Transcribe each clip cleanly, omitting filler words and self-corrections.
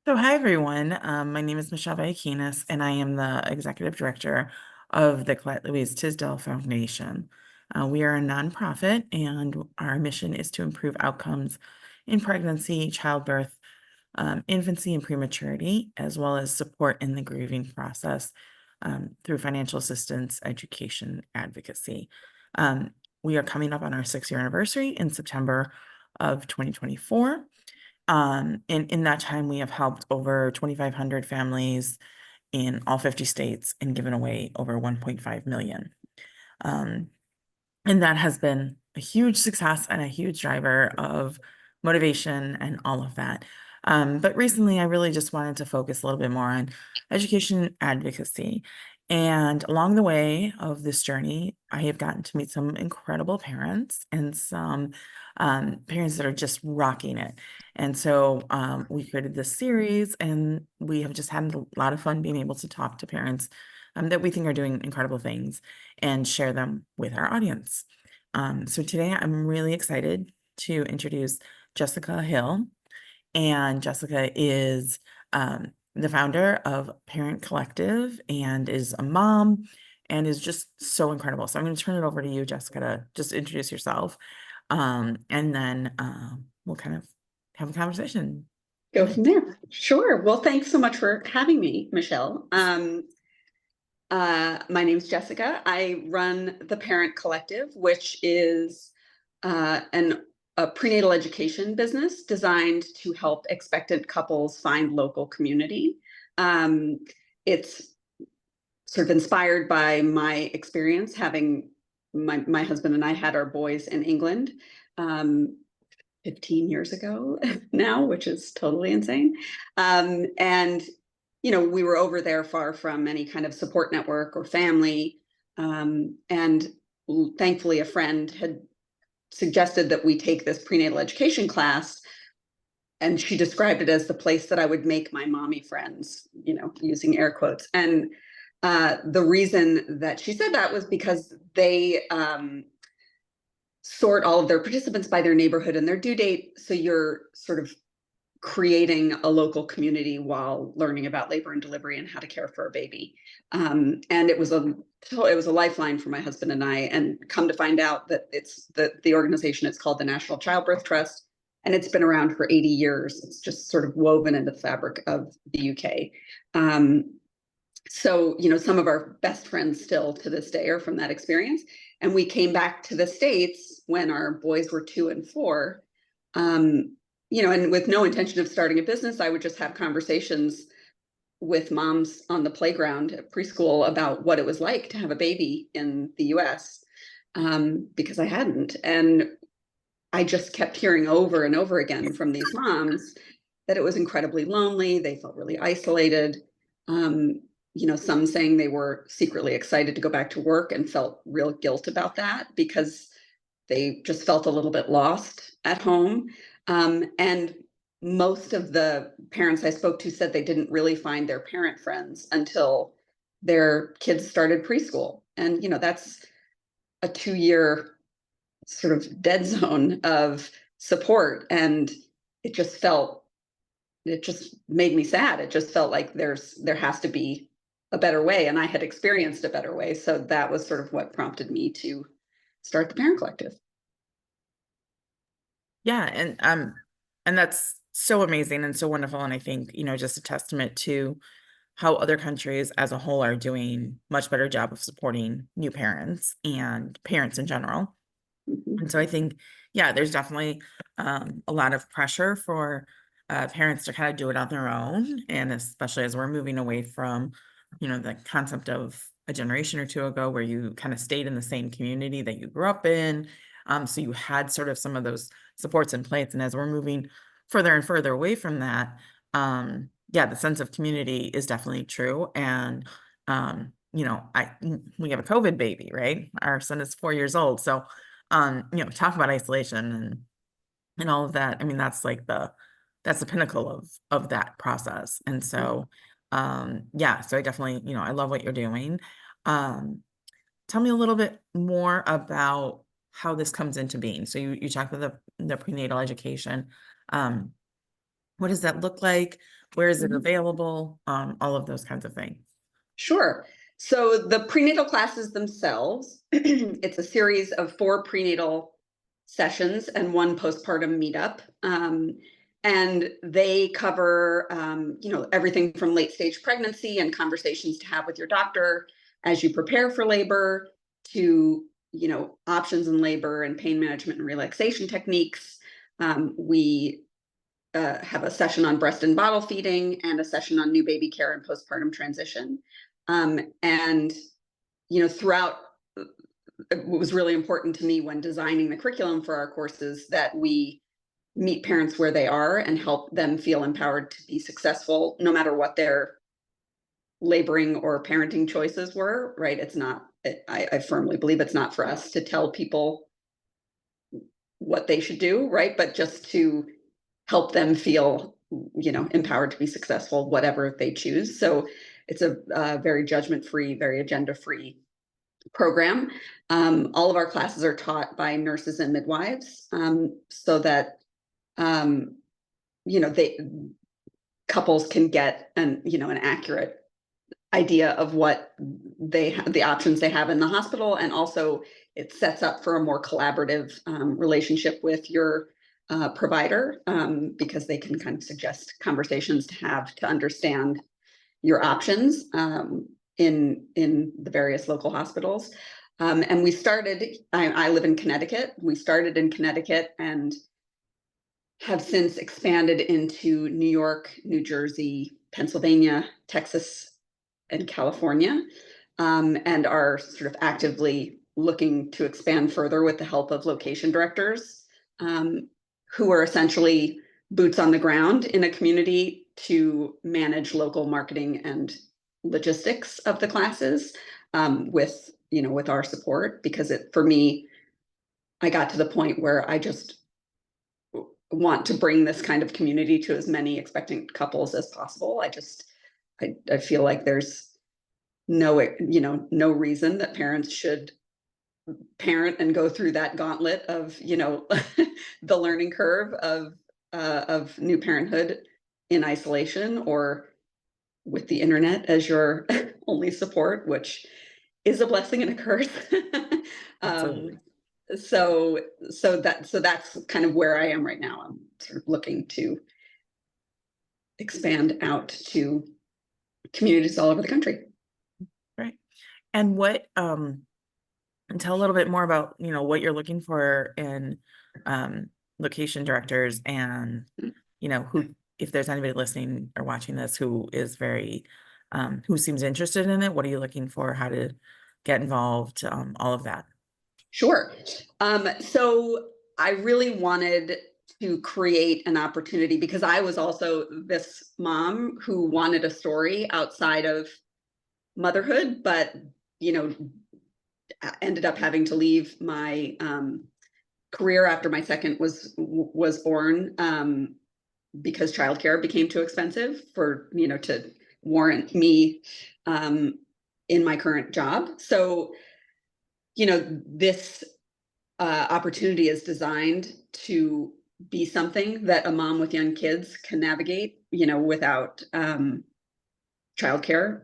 So, hi everyone. My name is Michelle Vakianis, and I am the executive director of the Colette Louise Tisdale Foundation. We are a nonprofit, and our mission is to improve outcomes in pregnancy, childbirth, infancy, and prematurity, as well as support in the grieving process through financial assistance, education, advocacy. Um, we are coming up on our 6-year anniversary in September of 2024. And in that time, we have helped over 2,500 families in all 50 states and given away over 1.5 million. Um, and that has been a huge success and a huge driver of motivation and all of that. But recently, I really just wanted to focus a little bit more on education advocacy. And along the way of this journey, I have gotten to meet some incredible parents and some parents that are just rocking it. And so we created this series, and we have just had a lot of fun being able to talk to parents that we think are doing incredible things and share them with our audience. So today I'm really excited to introduce Jessica Hill. And Jessica is the founder of Parent Collective and is a mom and is just so incredible. So I'm going to turn it over to you, Jessica, to just introduce yourself. And then we'll kind of have a conversation. Go from there. Sure. Well, thanks so much for having me, Michelle. My name's Jessica. I run the Parent Collective, which is a prenatal education business designed to help expectant couples find local community. It's sort of inspired by my experience having my husband and I had our boys in England 15 years ago now, which is totally insane. And we were over there far from any kind of support network or family. And thankfully, a friend had suggested that we take this prenatal education class. And she described it as the place that I would make my mommy friends, using air quotes. And the reason that she said that was because they sort all of their participants by their neighborhood and their due date. So you're sort of creating a local community while learning about labor and delivery and how to care for a baby. And it was a lifeline for my husband and I. And come to find out that it's the organization, it's called the National Childbirth Trust, and it's been around for 80 years. It's just sort of woven into the fabric of the UK. So, some of our best friends still to this day are from that experience. And we came back to the States when our boys were 2 and 4. And with no intention of starting a business, I would just have conversations with moms on the playground at preschool about what it was like to have a baby in the US, because I hadn't. And I just kept hearing over and over again from these moms that it was incredibly lonely. They felt really isolated. Some saying they were secretly excited to go back to work and felt real guilt about that because they just felt a little bit lost at home. And most of the parents I spoke to said they didn't really find their parent friends until their kids started preschool. And, that's a 2-year sort of dead zone of support. And it just made me sad. It just felt like there has to be a better way. And I had experienced a better way. So that was sort of what prompted me to start the Parent Collective. Yeah, and that's so amazing and so wonderful. And I think, just a testament to how other countries as a whole are doing much better job of supporting new parents and parents in general. Mhm. And so I think, yeah, there's definitely a lot of pressure for parents to kind of do it on their own. And especially as we're moving away from, the concept of a generation or two ago where you kind of stayed in the same community that you grew up in. So you had sort of some of those supports in place. And as we're moving further and further away from that, yeah, the sense of community is definitely true. And we have a COVID baby, right? Our son is 4 years old. So talk about isolation and all of that. I mean, that's the pinnacle of that process. And so yeah, so I definitely, I love what you're doing. Um, Tell me a little bit more about how this comes into being. So you talked about the prenatal education. Um, What does that look like? Where is it Mhm. available? All of those kinds of things. Sure. So the prenatal classes themselves, it's a series of 4 prenatal sessions and 1 postpartum meetup. And they cover, everything from late stage pregnancy and conversations to have with your doctor as you prepare for labor to, options in labor and pain management and relaxation techniques. We have a session on breast and bottle feeding and a session on new baby care and postpartum transition. And throughout, what was really important to me when designing the curriculum for our courses, that we meet parents where they are and help them feel empowered to be successful no matter what their laboring or parenting choices were. Right? It's not. I firmly believe it's not for us to tell people what they should do, right? But just to help them feel, empowered to be successful, whatever they choose. So it's a very judgment free, very agenda free program. All of our classes are taught by nurses and midwives, so that they couples can get an accurate idea of what the options they have in the hospital, and also it sets up for a more collaborative relationship with your provider, because they can kind of suggest conversations to have to understand your options in the various local hospitals. And we started. I live in Connecticut. We started in Connecticut and have since expanded into New York, New Jersey, Pennsylvania, Texas, and California, and are sort of actively looking to expand further with the help of location directors, who are essentially boots on the ground in a community to manage local marketing and logistics of the classes, with our support. Because for me, I got to the point where I just want to bring this kind of community to as many expectant couples as possible. I feel like there's no reason that parents should parent and go through that gauntlet of, the learning curve of new parenthood in isolation, or with the internet as your only support, which is a blessing and a curse. um, Absolutely. so that's kind of where I am right now. I'm sort of looking to expand out to communities all over the country. Right. And and tell a little bit more about, what you're looking for in location directors and, who, if there's anybody listening or watching this who is very, who seems interested in it, what are you looking for, how to get involved, all of that. Sure. So I really wanted to create an opportunity, because I was also this mom who wanted a story outside of motherhood, but you know, ended up having to leave my career after my second was born, because childcare became too expensive for to warrant me um, in my current job. So this opportunity is designed to be something that a mom with young kids can navigate, without childcare,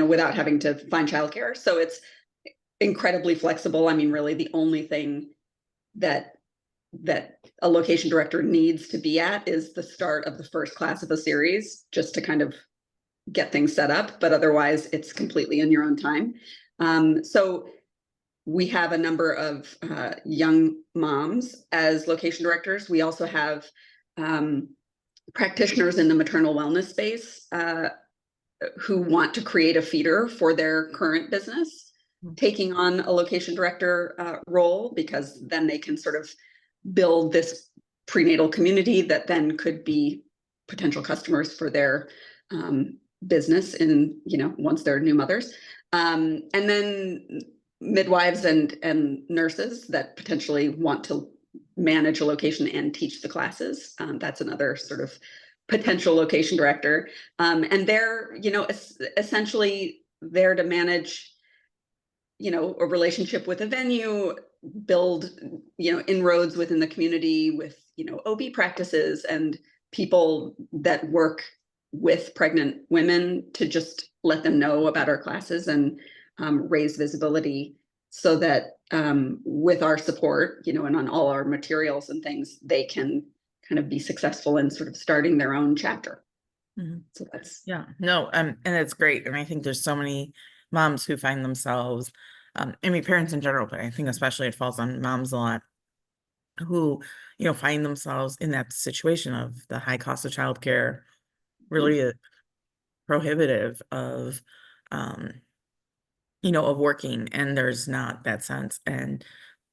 without having to find childcare. So it's incredibly flexible. I mean, really, the only thing that a location director needs to be at is the start of the first class of a series, just to kind of get things set up. But otherwise, it's completely in your own time. So we have a number of young moms as location directors. We also have practitioners in the maternal wellness space who want to create a feeder for their current business, taking on a location director role, because then they can sort of build this prenatal community that then could be potential customers for their business in, once they're new mothers. And then midwives and nurses that potentially want to manage a location and teach the classes. That's another sort of potential location director. And they're, essentially there to manage, a relationship with a venue, build, inroads within the community with, OB practices, and people that work with pregnant women to just let them know about our classes and raise visibility so that with our support, you know, and on all our materials and things, they can kind of be successful in sort of starting their own chapter. Mhm. So that's Yeah, no, and it's great. And I think there's so many moms who find themselves, I mean, parents in general, but I think especially it falls on moms a lot who, find themselves in that situation of the high cost of childcare, really prohibitive um, of working, and there's not that sense. And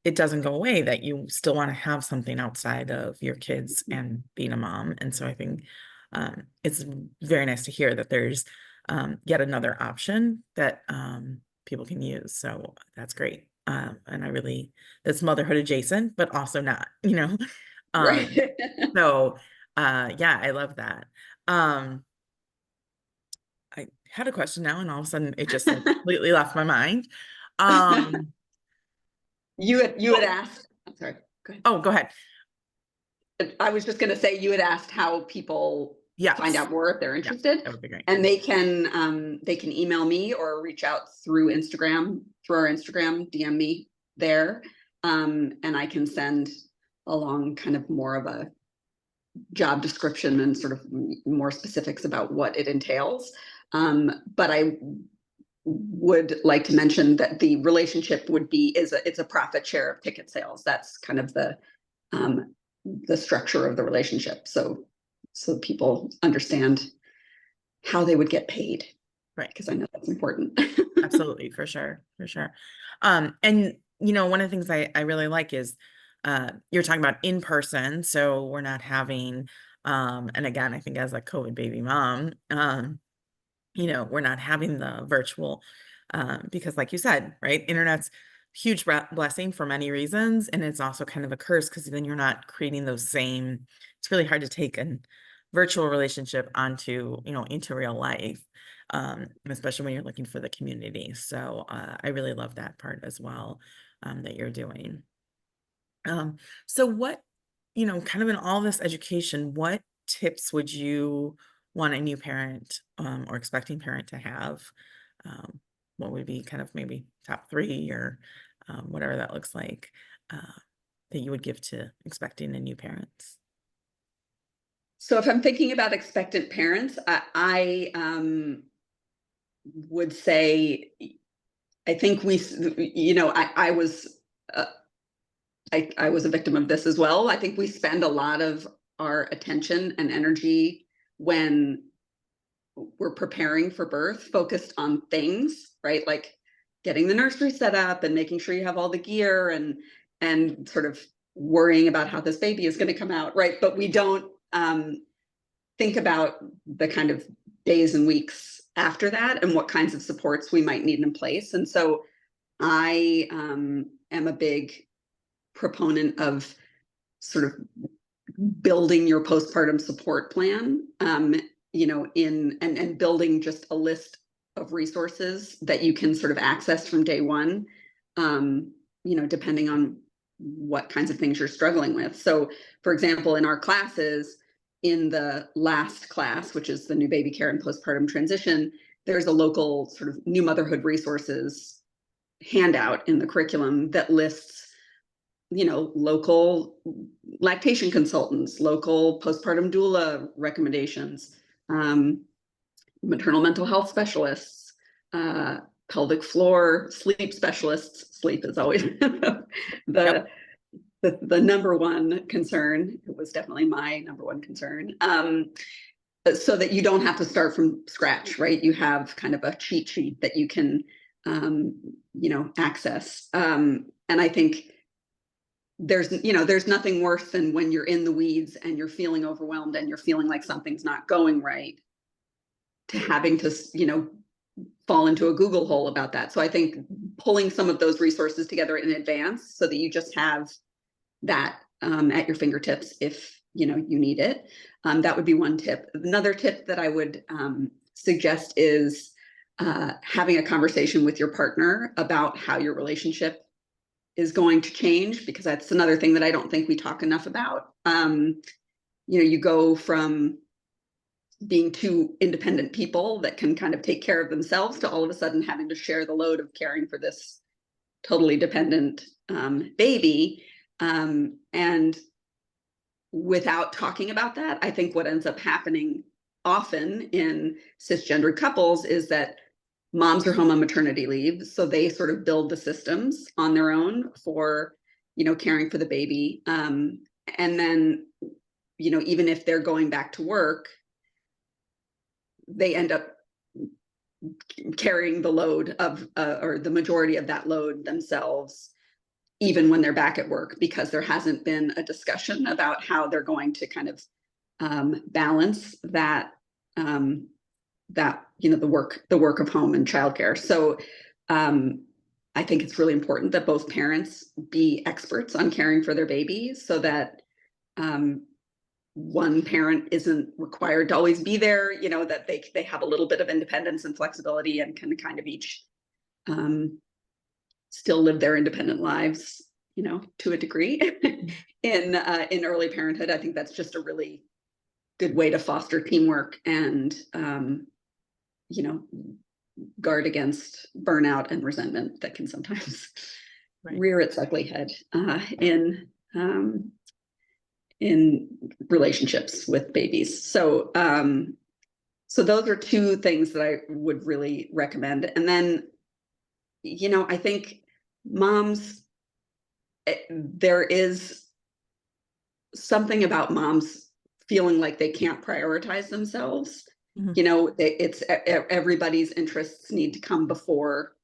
it doesn't go away that you still want to have something outside of your kids and being a mom. And so I think it's very nice to hear that there's yet another option that people can use. So that's great. And that's motherhood adjacent, but also not, Um, right. so yeah, I love that. Um, I had a question now, and all of a sudden it just like completely left my mind. Um, You had oh, asked, I'm sorry, go ahead. oh, go ahead. I was just going to say you had asked how people find Yes. out more if they're Yeah, interested, that would be great. and they can email me or reach out through Instagram, through our Instagram, DM me there, and I can send along kind of more of a job description and sort of more specifics about what it entails. But I would like to mention that the relationship it's a profit share of ticket sales. That's kind of um, the structure of the relationship. So people understand how they would get paid, Right. because I know that's important. Absolutely, for sure, for sure. And one of the things I really like is you're talking about in person, so we're not having and again, I think as a COVID baby mom, we're not having the virtual because like you said, right, internet's huge blessing for many reasons, and it's also kind of a curse because then you're not creating those same, it's really hard to take a virtual relationship onto, into real life, especially when you're looking for the community. So I really love that part as well, that you're doing. So what, kind of in all this education, what tips would you want a new parent or expecting parent to have? Um, what would be kind of maybe top three or whatever that looks like uh, that you would give to expecting and new parents? So if I'm thinking about expectant parents, I would say I think uh, I was a victim of this as well. I think we spend a lot of our attention and energy when we're preparing for birth focused on things, right? Like getting the nursery set up and making sure you have all the gear and sort of worrying about how this baby is going to come out, right? But we don't think about the kind of days and weeks after that and what kinds of supports we might need in place. And so I am a big proponent of sort of building your postpartum support plan, and building just a list of resources that you can sort of access from day one, depending on what kinds of things you're struggling with. So, for example, in our classes, in the last class, which is the new baby care and postpartum transition, there's a local sort of new motherhood resources handout in the curriculum that lists local lactation consultants, local postpartum doula recommendations, um, maternal mental health specialists, uh, pelvic floor sleep specialists. Sleep is always Yep. the, the number one concern. It was definitely my number one concern. So that you don't have to start from scratch, right? You have kind of a cheat sheet that you can, access. And I think there's nothing worse than when you're in the weeds and you're feeling overwhelmed and you're feeling like something's not going right, to having to fall into a Google hole about that. So I think pulling some of those resources together in advance so that you just have that at your fingertips if you need it, that would be one tip. Another tip that I would suggest is having a conversation with your partner about how your relationship is going to change, because that's another thing that I don't think we talk enough about. you go from being two independent people that can kind of take care of themselves to all of a sudden having to share the load of caring for this totally dependent baby. And without talking about that, I think what ends up happening often in cisgendered couples is that moms are home on maternity leave, so they sort of build the systems on their own for, caring for the baby. And then, even if they're going back to work, they end up carrying the load of, or the majority of that load themselves, even when they're back at work, because there hasn't been a discussion about how they're going to kind of balance that, the work of home and childcare. So I think it's really important that both parents be experts on caring for their babies, so that one parent isn't required to always be there, that they have a little bit of independence and flexibility and can kind of each still live their independent lives, to a degree. In early parenthood. I think that's just a really good way to foster teamwork and guard against burnout and resentment that can sometimes Right. rear its ugly head in relationships with babies. So so those are two things that I would really recommend. And then, I think moms, there is something about moms feeling like they can't prioritize themselves. Mhm. It's everybody's interests need to come before,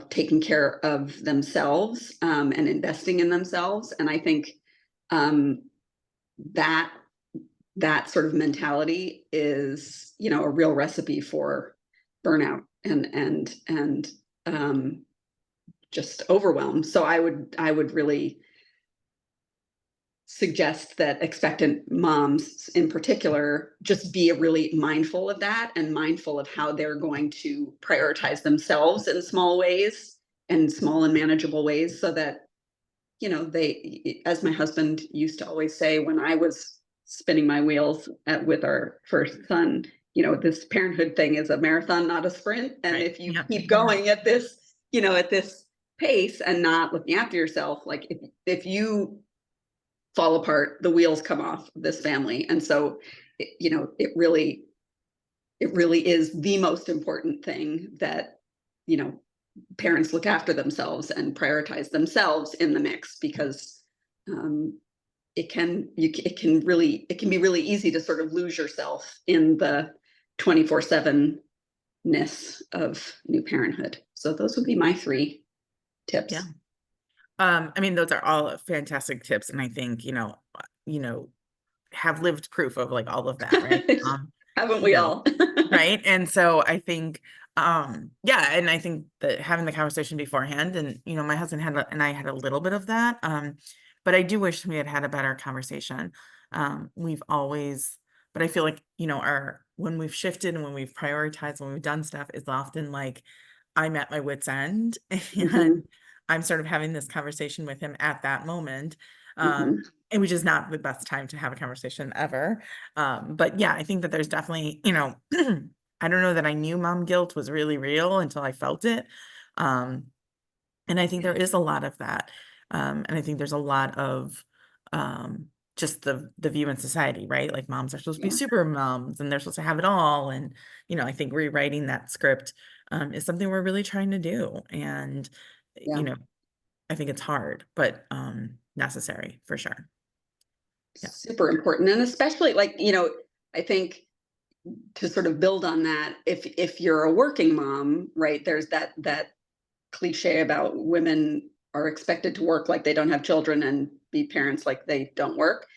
taking care of themselves, and investing in themselves. And I think um, that that sort of mentality is, a real recipe for burnout and just overwhelm. So I would really suggest that expectant moms in particular just be really mindful of that and mindful of how they're going to prioritize themselves in small ways and small and manageable ways, so that, they, as my husband used to always say when I was spinning my wheels with our first son, this parenthood thing is a marathon, not a sprint. And Right. if you Yep. keep going at this, at this pace and not looking after yourself, like if you fall apart, the wheels come off this family. And so, it really is the most important thing that, parents look after themselves and prioritize themselves in the mix, because it can be really easy to sort of lose yourself in the 24/7-ness of new parenthood. So those would be my three Yeah. tips. I mean, those are all fantastic tips, and I think, have lived proof of like all of that, right? Haven't You we know, all? right? And so I think, yeah, and I think that having the conversation beforehand, and my husband and I had a little bit of that, but I do wish we had had a better conversation. We've always, but I feel like, our when we've shifted and when we've prioritized, when we've done stuff, is often like I'm at my wit's end, Mhm, and I'm sort of having this conversation with him at that moment. mhm. And which is not the best time to have a conversation ever. But yeah, I think that there's definitely, I don't know that I knew mom guilt was really real until I felt it. Um, and I think there is a lot of that. And I think there's a lot of just the view in society, right? Like moms are supposed to be Yeah, super moms and they're supposed to have it all. And, I think rewriting that script is something we're really trying to do. And, yeah. I think it's hard, but necessary for sure. Yeah. Super important. And especially, like, I think, to sort of build on that, if you're a working mom, right, there's that cliche about women are expected to work like they don't have children and be parents like they don't work.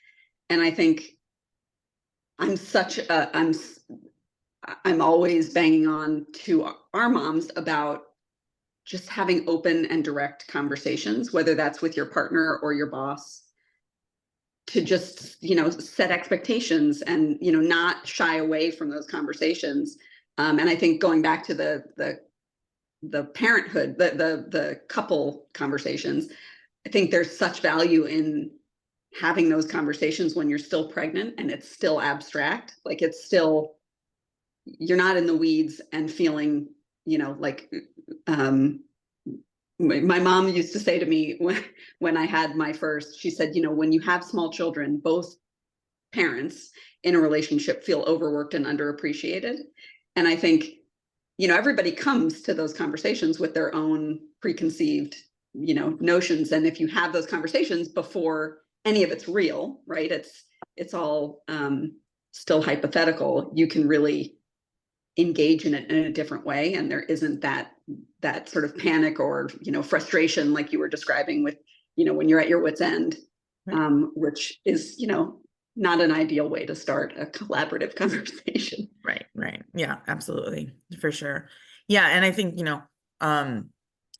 And I think I'm such a I'm always banging on to our moms about just having open and direct conversations, whether that's with your partner or your boss, to just, set expectations and, not shy away from those conversations. And I think going back to the parenthood, the couple conversations, I think there's such value in having those conversations when you're still pregnant and it's still abstract, like it's still, you're not in the weeds and feeling, like, um, my mom used to say to me when I had my first, she said, when you have small children, both parents in a relationship feel overworked and underappreciated. And I think, everybody comes to those conversations with their own preconceived, notions. And if you have those conversations before any of it's real, right? It's all still hypothetical. You can really engage in it in a different way, and there isn't that sort of panic or frustration like you were describing with when you're at your wit's end, Right. which is not an ideal way to start a collaborative conversation. Right, right. Yeah, absolutely. For sure. Yeah, and I think, um,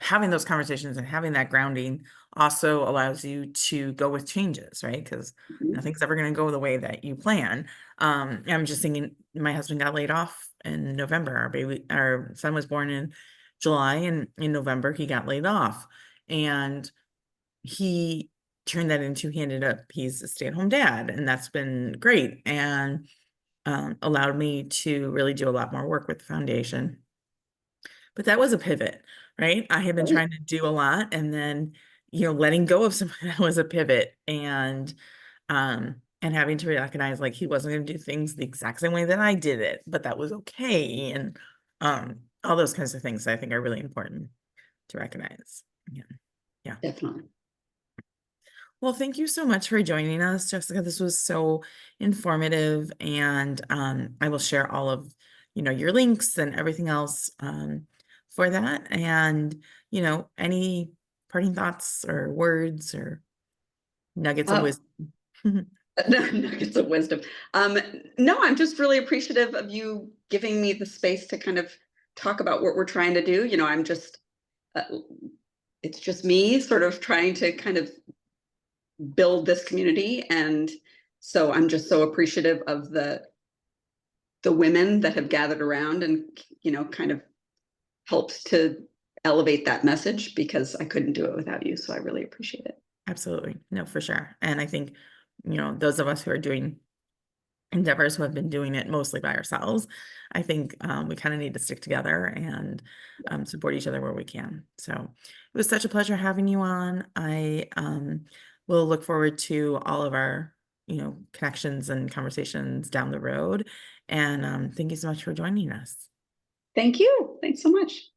having those conversations and having that grounding also allows you to go with changes, right? Because Mhm. nothing's ever going to go the way that you plan. I'm just thinking my husband got laid off in November. Our son was born in July, and in November he got laid off. And he turned that into, he ended up, he's a stay-at-home dad, and that's been great. And allowed me to really do a lot more work with the foundation. But that was a pivot, right? I had been Right. trying to do a lot, and then, letting go of something that was a pivot, and having to recognize like he wasn't going to do things the exact same way that I did it, but that was okay. And all those kinds of things I think are really important to recognize. Yeah. Yeah. Definitely. Well, thank you so much for joining us, Jessica. This was so informative, and I will share all of, your links and everything else for that. And, any parting thoughts or words or nuggets of uh, wisdom. Nuggets of wisdom. um no, I'm just really appreciative of you giving me the space to kind of talk about what we're trying to do. I'm just uh, it's just me sort of trying to kind of build this community. And so I'm just so appreciative of the women that have gathered around and kind of helped to elevate that message, because I couldn't do it without you. So I really appreciate it. Absolutely. No, for sure. And I think, those of us who are doing endeavors who have been doing it mostly by ourselves, I think we kind of need to stick together and support each other where we can. So it was such a pleasure having you on. I will look forward to all of our, connections and conversations down the road. And thank you so much for joining us. Thank you. Thanks so much.